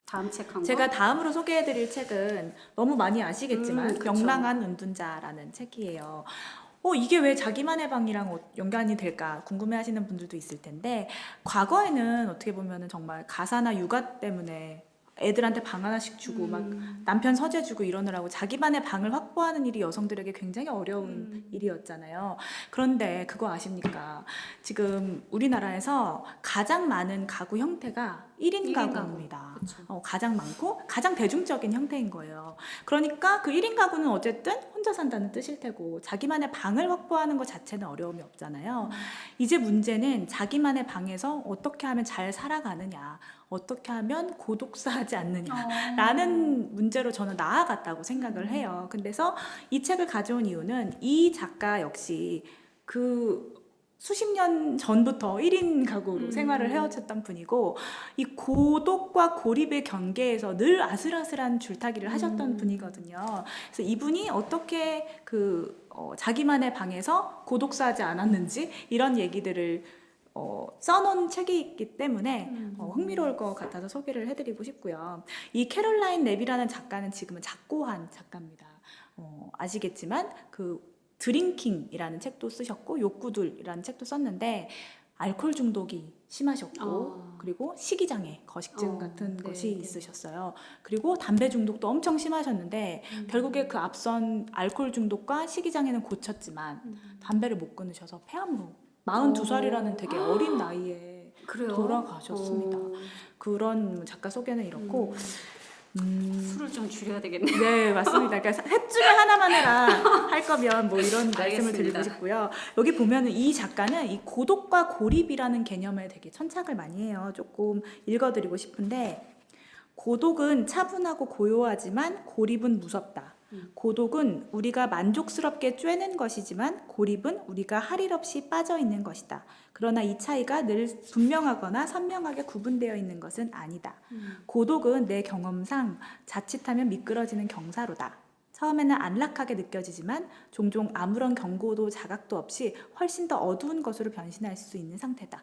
다음 책 한 거? 제가 다음으로 소개해드릴 책은 너무 많이 아시겠지만 그쵸. 명랑한 은둔자라는 책이에요. 이게 왜 자기만의 방이랑 연관이 될까 궁금해하시는 분들도 있을 텐데, 과거에는 어떻게 보면은 정말 가사나 육아 때문에 애들한테 방 하나씩 주고 막 남편 서재 주고 이러느라고 자기만의 방을 확보하는 일이 여성들에게 굉장히 어려운 일이었잖아요. 그런데 그거 아십니까? 지금 우리나라에서 가장 많은 가구 형태가 1인 가구입니다. 가장 많고 가장 대중적인 형태인 거예요. 그러니까 그 1인 가구는 어쨌든 혼자 산다는 뜻일 테고 자기만의 방을 확보하는 것 자체는 어려움이 없잖아요. 이제 문제는 자기만의 방에서 어떻게 하면 잘 살아가느냐, 어떻게 하면 고독사하지 않느냐라는 문제로 저는 나아갔다고 생각을 해요. 그래서 이 책을 가져온 이유는 이 작가 역시 그 수십 년 전부터 1인 가구로 생활을 해오셨던 분이고, 이 고독과 고립의 경계에서 늘 아슬아슬한 줄타기를 하셨던 분이거든요. 그래서 이분이 어떻게 자기만의 방에서 고독사하지 않았는지 이런 얘기들을 써놓은 책이 있기 때문에 흥미로울 것 같아서 소개를 해드리고 싶고요. 이 캐롤라인 랩이라는 작가는 지금은 작고한 작가입니다. 아시겠지만 드링킹이라는 책도 쓰셨고 욕구들이라는 책도 썼는데 알코올 중독이 심하셨고 그리고 식이장애, 거식증 같은 것이 있으셨어요. 그리고 담배 중독도 엄청 심하셨는데 결국에 그 앞선 알코올 중독과 식이장애는 고쳤지만 담배를 못 끊으셔서 폐암으로 42살이라는 되게 어린 나이에 그래요? 돌아가셨습니다. 그런 작가 소개는 이렇고 술을 좀 줄여야 되겠네요. 네, 맞습니다. 그러니까 셋 중에 하나만 해라 할 거면 뭐 이런 말씀을 알겠습니다. 드리고 싶고요. 여기 보면은 이 작가는 이 고독과 고립이라는 개념에 되게 천착을 많이 해요. 조금 읽어드리고 싶은데, 고독은 차분하고 고요하지만 고립은 무섭다. 고독은 우리가 만족스럽게 쬐는 것이지만 고립은 우리가 할 일 없이 빠져 있는 것이다. 그러나 이 차이가 늘 분명하거나 선명하게 구분되어 있는 것은 아니다. 고독은 내 경험상 자칫하면 미끄러지는 경사로다. 처음에는 안락하게 느껴지지만 종종 아무런 경고도 자각도 없이 훨씬 더 어두운 것으로 변신할 수 있는 상태다.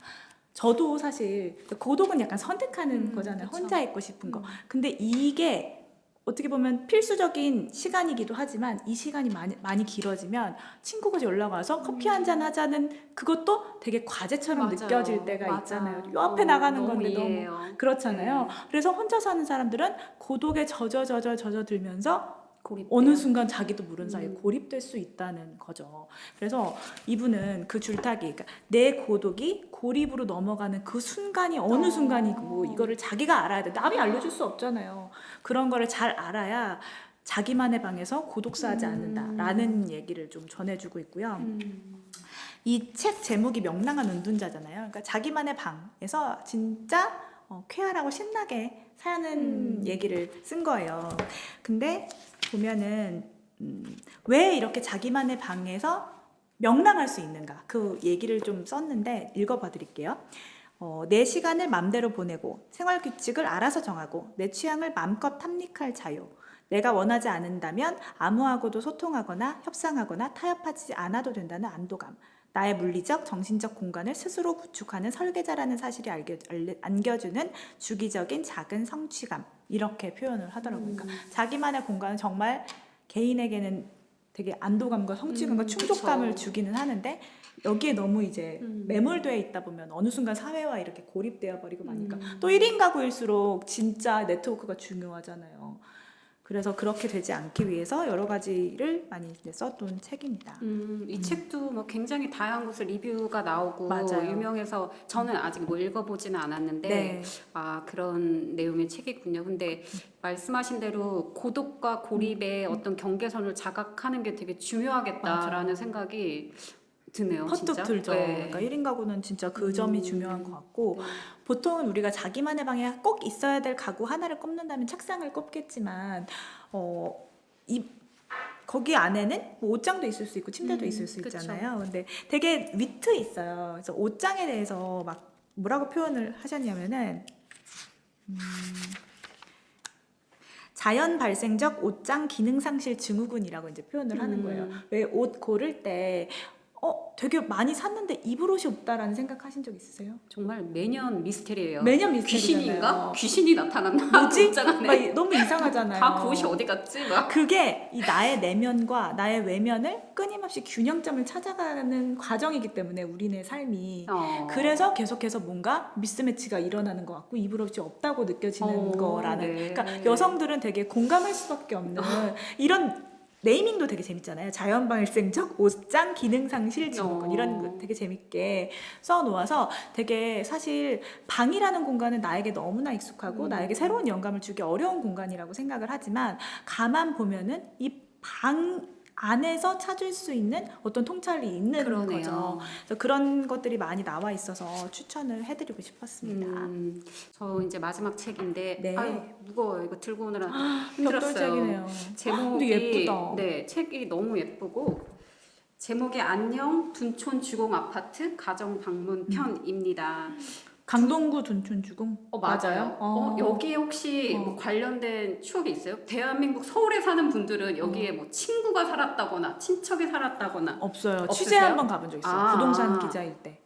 저도 사실 고독은 약간 선택하는 거잖아요. 그쵸. 혼자 있고 싶은 거. 근데 이게 어떻게 보면 필수적인 시간이기도 하지만 이 시간이 많이 길어지면 친구가 연락 와서 커피 한잔 하자는 그것도 되게 과제처럼 맞아요. 느껴질 때가 맞아. 있잖아요. 요 앞에 나가는 너무 건데 이해해요. 너무 그렇잖아요. 네. 그래서 혼자 사는 사람들은 고독에 젖어들면서 고립돼요. 어느 순간 자기도 모르는 사이에 고립될 수 있다는 거죠. 그래서 이분은 그 줄타기, 그러니까 내 고독이 고립으로 넘어가는 그 순간이 어느 순간이고 이거를 자기가 알아야 돼. 남이 알려줄 수 없잖아요. 그런 거를 잘 알아야 자기만의 방에서 고독사하지 않는다라는 얘기를 좀 전해주고 있고요. 이 책 제목이 명랑한 은둔자잖아요. 그러니까 자기만의 방에서 진짜 쾌활하고 신나게 사는 얘기를 쓴 거예요. 근데 보면은 왜 이렇게 자기만의 방에서 명랑할 수 있는가, 그 얘기를 좀 썼는데 읽어봐 드릴게요. 내 시간을 맘대로 보내고 생활 규칙을 알아서 정하고 내 취향을 맘껏 탐닉할 자유, 내가 원하지 않는다면 아무하고도 소통하거나 협상하거나 타협하지 않아도 된다는 안도감, 나의 물리적, 정신적 공간을 스스로 구축하는 설계자라는 사실이 안겨주는 주기적인 작은 성취감, 이렇게 표현을 하더라고요. 그러니까 자기만의 공간은 정말 개인에게는 되게 안도감과 성취감과 충족감을 그쵸. 주기는 하는데, 여기에 너무 이제 매몰되어 있다 보면 어느 순간 사회와 이렇게 고립되어 버리고 마니까 또 1인 가구일수록 진짜 네트워크가 중요하잖아요. 그래서 그렇게 되지 않기 위해서 여러 가지를 많이 이제 써둔 책입니다. 이 책도 뭐 굉장히 다양한 곳에 리뷰가 나오고 맞아요. 유명해서 저는 아직 뭐 읽어보지는 않았는데 네. 그런 내용의 책이군요. 근데 말씀하신 대로 고독과 고립의 어떤 경계선을 자각하는 게 되게 중요하겠다라는 맞아요. 생각이 드네요. 퍼뜩 진짜. 들죠. 네. 그러니까 1인 가구는 진짜 그 점이 중요한 것 같고, 네. 보통은 우리가 자기만의 방에 꼭 있어야 될 가구 하나를 꼽는다면 책상을 꼽겠지만, 거기 안에는 뭐 옷장도 있을 수 있고 침대도 있을 수 그쵸. 있잖아요. 근데 되게 위트 있어요. 그래서 옷장에 대해서 막 뭐라고 표현을 하셨냐면은 자연 발생적 옷장 기능 상실 증후군이라고 이제 표현을 하는 거예요. 왜 옷 고를 때 되게 많이 샀는데 입을 옷이 없다라는 생각하신 적 있으세요? 정말 매년 미스테리예요. 매년 미스테리잖아요. 귀신인가? 귀신이 나타났나? 뭐지? 옷장 안에. 막 너무 이상하잖아요. 다 그 옷이 어디 갔지? 막. 그게 이 나의 내면과 나의 외면을 끊임없이 균형점을 찾아가는 과정이기 때문에 우리네 삶이 그래서 계속해서 뭔가 미스매치가 일어나는 것 같고 입을 옷이 없다고 느껴지는 거라는 네. 그러니까 여성들은 되게 공감할 수밖에 없는 이런 네이밍도 되게 재밌잖아요. 자연발생적 옷장 기능상실 증후군 이런 거 되게 재밌게 써놓아서 되게 사실 방이라는 공간은 나에게 너무나 익숙하고 나에게 새로운 영감을 주기 어려운 공간이라고 생각을 하지만 가만 보면은 이 방 안에서 찾을 수 있는 어떤 통찰이 있는 그러네요. 거죠. 그래서 그런 것들이 많이 나와 있어서 추천을 해드리고 싶었습니다. 저 이제 마지막 책인데 네. 아유 무거워요. 이거 들고 오느라 벽돌 힘들었어요. 책이네요. 제목이 근데 예쁘다. 네, 책이 너무 예쁘고 제목이 안녕 둔촌 주공 아파트 가정 방문 편입니다. 강동구 둔촌주공 맞아요. 여기에 혹시 뭐 관련된 추억이 있어요? 대한민국 서울에 사는 분들은 여기에 뭐 친구가 살았다거나 친척이 살았다거나 없어요. 없으세요? 취재 한번 가본 적 있어요. 부동산 기자일 때.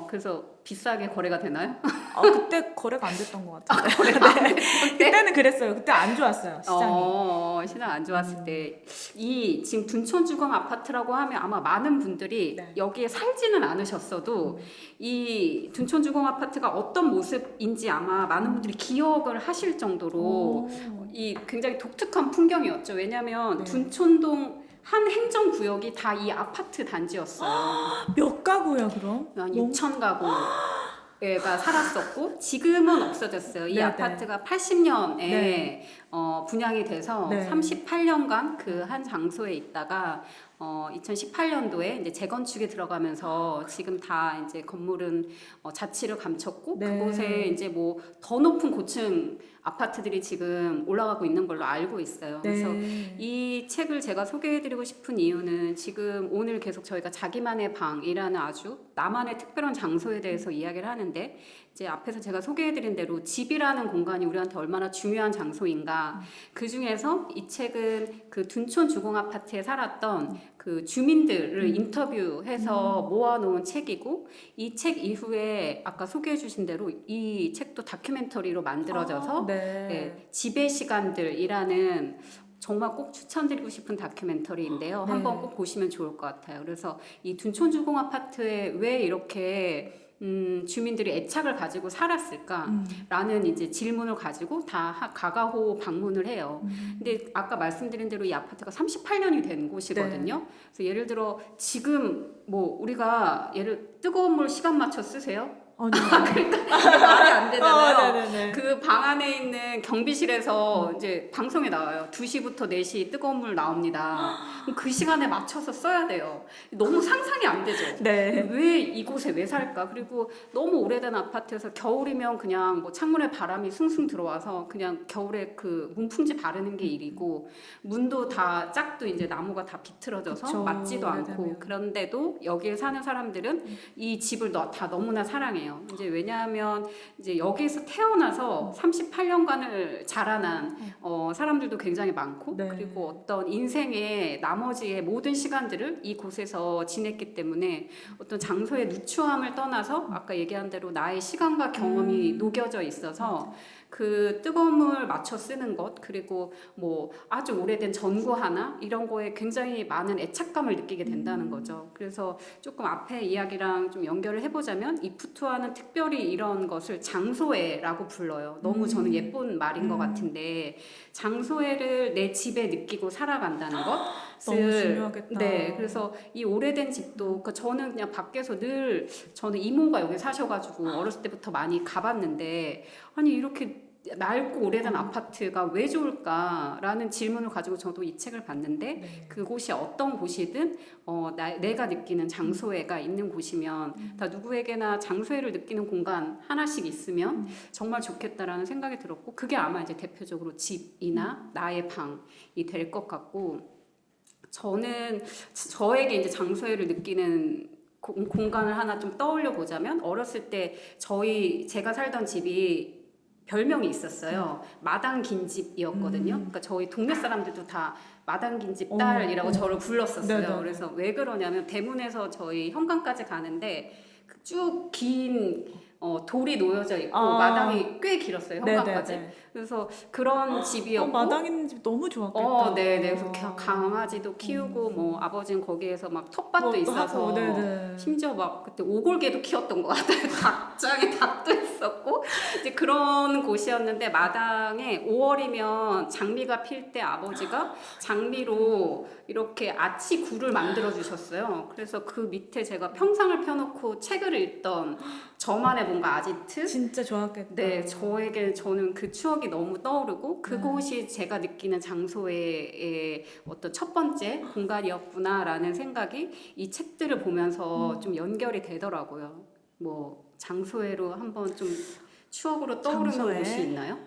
그래서 비싸게 거래가 되나요? 그때 거래가 안 됐던 것 같은데. 네. 그때는 그랬어요. 그때 안 좋았어요. 시장이. 시장 안 좋았을 때. 이 지금 둔촌주공 아파트라고 하면 아마 많은 분들이 네. 여기에 살지는 않으셨어도 이 둔촌주공 아파트가 어떤 모습인지 아마 많은 분들이 기억을 하실 정도로 이 굉장히 독특한 풍경이었죠. 왜냐하면 네. 둔촌동 한 행정구역이 다 이 아파트 단지였어요. 몇 가구야 그럼? 한 6천 가구가 살았었고 지금은 없어졌어요. 이 네, 아파트가 80년에 네. 분양이 돼서 네. 38년간 그 한 장소에 있다가 2018년도에 이제 재건축에 들어가면서 지금 다 이제 건물은 자취를 감췄고 네. 그곳에 이제 뭐 더 높은 고층 아파트들이 지금 올라가고 있는 걸로 알고 있어요. 그래서 이 책을 제가 소개해드리고 싶은 이유는 지금 오늘 계속 저희가 자기만의 방이라는 아주 나만의 특별한 장소에 대해서 이야기를 하는데 이제 앞에서 제가 소개해드린 대로 집이라는 공간이 우리한테 얼마나 중요한 장소인가. 그 중에서 이 책은 그 둔촌 주공 아파트에 살았던 그 주민들을 인터뷰해서 모아놓은 책이고 이 책 이후에 아까 소개해주신 대로 이 책도 다큐멘터리로 만들어져서 네, 집의 시간들이라는 정말 꼭 추천드리고 싶은 다큐멘터리인데요. 네. 한번 꼭 보시면 좋을 것 같아요. 그래서 이 둔촌주공 아파트에 왜 이렇게 주민들이 애착을 가지고 살았을까라는 이제 질문을 가지고 다 가가호 방문을 해요. 근데 아까 말씀드린 대로 이 아파트가 38년이 된 곳이거든요. 그래서 예를 들어 지금 뭐 우리가 뜨거운 물 시간 맞춰 쓰세요? 말이 안 되잖아요. 그 방 안에 있는 경비실에서 이제 방송에 나와요. 2시부터 4시 뜨거운 물 나옵니다. 그럼 그 시간에 맞춰서 써야 돼요. 너무 상상이 안 되죠. 네. 왜 이곳에 왜 살까? 그리고 너무 오래된 아파트여서 겨울이면 그냥 뭐 창문에 바람이 숭숭 들어와서 그냥 겨울에 그 문풍지 바르는 게 일이고 문도 다 짝도 이제 나무가 다 비틀어져서 그쵸, 맞지도 않고 오래되면. 그런데도 여기에 사는 사람들은 이 집을 다 너무나 사랑해요. 이제 왜냐하면 이제 여기서 태어나서 38년간을 자라난 사람들도 굉장히 많고 네. 그리고 어떤 인생의 나머지의 모든 시간들을 이곳에서 지냈기 때문에 어떤 장소의 누추함을 떠나서 아까 얘기한 대로 나의 시간과 경험이 녹여져 있어서 그 뜨거운 물 맞춰 쓰는 것 그리고 뭐 아주 오래된 전구 하나 이런 거에 굉장히 많은 애착감을 느끼게 된다는 거죠. 그래서 조금 앞에 이야기랑 좀 연결을 해보자면 이 푸투아는 특별히 이런 것을 장소애라고 불러요. 너무 저는 예쁜 말인 것 같은데 장소애를 내 집에 느끼고 살아간다는 것. 너무 중요하겠다. 네, 그래서 이 오래된 집도 그러니까 저는 그냥 밖에서 늘 저는 이모가 여기 사셔가지고 어렸을 때부터 많이 가봤는데 아니 이렇게 낡고 오래된 아파트가 왜 좋을까라는 질문을 가지고 저도 이 책을 봤는데 그곳이 어떤 곳이든 내가 느끼는 장소애가 있는 곳이면 다 누구에게나 장소애를 느끼는 공간 하나씩 있으면 정말 좋겠다라는 생각이 들었고 그게 아마 이제 대표적으로 집이나 나의 방이 될 것 같고 저는 저에게 이제 장소애를 느끼는 공간을 하나 좀 떠올려 보자면 어렸을 때 제가 살던 집이 별명이 있었어요. 마당 긴 집이었거든요. 그러니까 저희 동네 사람들도 다 마당긴 집 딸이라고 저를 불렀었어요. 네네. 그래서 왜 그러냐면 대문에서 저희 현관까지 가는데 쭉 긴 돌이 놓여져 있고 마당이 꽤 길었어요. 현관까지. 네네네. 그래서 그런 집이었고 마당 있는 집 너무 좋았겠다. 네네. 그래서 강아지도 키우고 뭐 아버지는 거기에서 막 텃밭도 뭐 있어서 하고, 네네. 심지어 막 그때 오골개도 키웠던 것 같아요. 닭장에 닭도 있었고 이제 그런 곳이었는데 마당에 5월이면 장미가 필 때 아버지가 장미로 이렇게 아치 굴을 만들어 주셨어요. 그래서 그 밑에 제가 평상을 펴놓고 책을 읽던 저만의 뭔가 아지트. 진짜 좋았겠다. 네, 저는 그 추억이 너무 떠오르고 그곳이 제가 느끼는 장소의 어떤 첫 번째 공간이었구나라는 생각이 이 책들을 보면서 좀 연결이 되더라고요. 뭐 장소회로 한번 좀 추억으로 떠오르는 장소회? 곳이 있나요?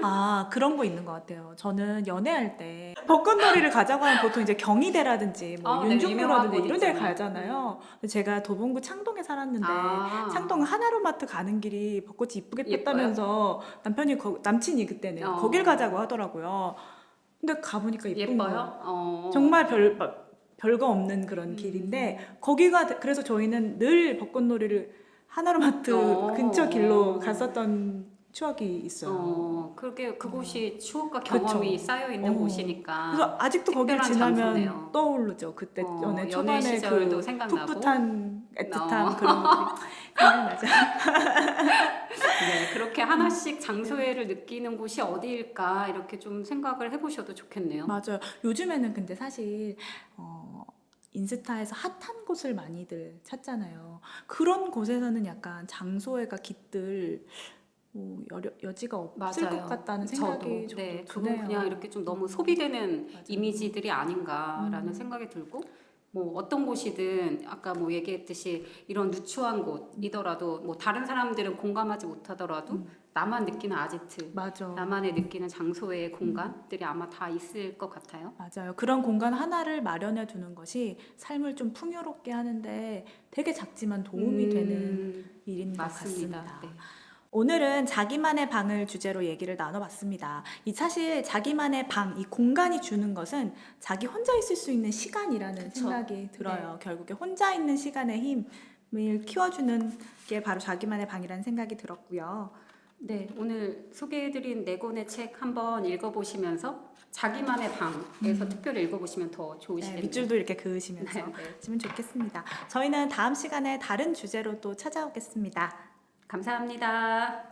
아, 그런 거 있는 것 같아요. 저는 연애할 때 벚꽃놀이를 가자고 하면 보통 이제 경희대라든지 뭐 네, 유명한 윤중로라든지 곳 이런 데 있잖아요. 가잖아요. 근데 제가 도봉구 창동에 살았는데 아. 창동 하나로마트 가는 길이 벚꽃이 이쁘게 폈다면서 남친이 그때는 거길 가자고 하더라고요. 근데 가보니까 예쁜 거예요. 예뻐요? 정말 별거 없는 그런 길인데 거기가 그래서 저희는 늘 벚꽃놀이를 하나로마트 근처 길로 갔었던 추억이 있어요. 그곳이 추억과 그쵸. 경험이 쌓여 있는 어. 곳이니까. 그래서 아직도 거길 특별한 지나면 장소네요. 떠오르죠. 그때 연애 연애 초반에 시절도 그 생각나고. 풋풋한 애틋함 그런 것들이 생각나죠. 네, 그렇게 하나씩 장소회를 느끼는 곳이 어디일까 이렇게 좀 생각을 해보셔도 좋겠네요. 맞아요. 요즘에는 근데 사실 인스타에서 핫한 곳을 많이들 찾잖아요. 그런 곳에서는 약간 장소회가 깃들 여지가 없을 맞아요. 것 같다는 생각이 저도 그건 드네요. 그냥 이렇게 좀 너무 소비되는 맞아요. 이미지들이 아닌가라는 생각이 들고 뭐 어떤 곳이든 아까 뭐 얘기했듯이 이런 누추한 곳이더라도 뭐 다른 사람들은 공감하지 못하더라도 나만 느끼는 아지트, 맞아. 나만의 느끼는 장소의 공간들이 아마 다 있을 것 같아요. 맞아요. 그런 공간 하나를 마련해 두는 것이 삶을 좀 풍요롭게 하는데 되게 작지만 도움이 되는 일인 맞습니다. 것 같습니다. 네. 오늘은 자기만의 방을 주제로 얘기를 나눠봤습니다. 사실 자기만의 방, 이 공간이 주는 것은 자기 혼자 있을 수 있는 시간이라는 그쵸. 생각이 들어요. 결국에 혼자 있는 시간의 힘을 키워주는 게 바로 자기만의 방이라는 생각이 들었고요. 네, 오늘 소개해드린 네 권의 책 한번 읽어보시면서 자기만의 방에서 특별히 읽어보시면 더 네, 좋으시겠네요. 밑줄도 이렇게 그으시면서 네. 하시면 좋겠습니다. 저희는 다음 시간에 다른 주제로 또 찾아오겠습니다. 감사합니다.